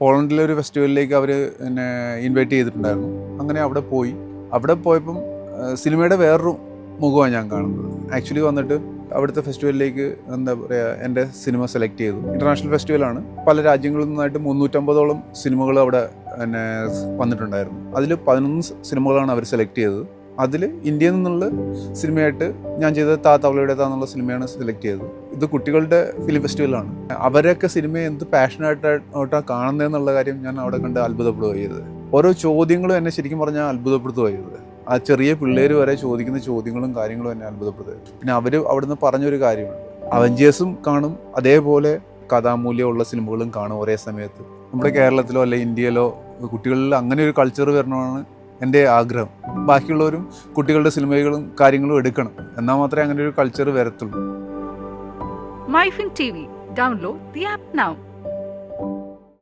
പോളണ്ടിലെ ഒരു ഫെസ്റ്റിവലിലേക്ക് അവർ എന്നെ ഇൻവൈറ്റ് ചെയ്തിട്ടുണ്ടായിരുന്നു. അങ്ങനെ അവിടെ പോയപ്പം സിനിമയുടെ വേറൊരു മുഖമാണ് ഞാൻ കാണുന്നത്. ആക്ച്വലി വന്നിട്ട് അവിടുത്തെ ഫെസ്റ്റിവലിലേക്ക് എന്താ പറയുക, എൻ്റെ സിനിമ സെലക്ട് ചെയ്തു. ഇൻ്റർനാഷണൽ ഫെസ്റ്റിവലാണ്. പല രാജ്യങ്ങളിൽ നിന്നായിട്ട് 350ഓളം സിനിമകൾ അവിടെ പിന്നെ വന്നിട്ടുണ്ടായിരുന്നു. അതിൽ 11 സിനിമകളാണ് അവർ സെലക്ട് ചെയ്തത്. അതിൽ ഇന്ത്യയിൽ നിന്നുള്ള സിനിമയായിട്ട് ഞാൻ ചെയ്തത് തവളയുടെ എന്നുള്ള സിനിമയാണ് സെലക്ട് ചെയ്തത്. ഇത് കുട്ടികളുടെ ഫിലിം ഫെസ്റ്റിവലാണ്. അവരൊക്കെ സിനിമയെ എന്ത് പാഷനായിട്ടാണ് കാണുന്നതെന്നുള്ള കാര്യം ഞാൻ അവിടെ കണ്ട് അത്ഭുതപ്പെടുകയാണ് ചെയ്തത്. ഓരോ ചോദ്യങ്ങളും എന്നെ ശരിക്കും പറഞ്ഞാൽ അത്ഭുതപ്പെടുത്തുകയാണ് ചെയ്തത്. ആ ചെറിയ പിള്ളേർ വരെ ചോദിക്കുന്ന ചോദ്യങ്ങളും കാര്യങ്ങളും എന്നെ അത്ഭുതപ്പെടുത്തുക. പിന്നെ അവർ അവിടുന്ന് പറഞ്ഞൊരു കാര്യമുണ്ട്, അവഞ്ചേഴ്സും കാണും, അതേപോലെ കഥാമൂല്യമുള്ള സിനിമകളും കാണും ഒരേ സമയത്ത്. നമ്മുടെ കേരളത്തിലോ അല്ലെ ഇന്ത്യയിലോ കുട്ടികളിൽ അങ്ങനെ ഒരു കൾച്ചർ വരണമെന്നാണ് എൻ്റെ ആഗ്രഹം. ബാക്കിയുള്ളവരും കുട്ടികളുടെ സിനിമകളും കാര്യങ്ങളും എടുക്കണം, എന്നാൽ മാത്രമേ അങ്ങനെ ഒരു കൾച്ചർ വരത്തുള്ളൂ. MyFin TV. Download the app now.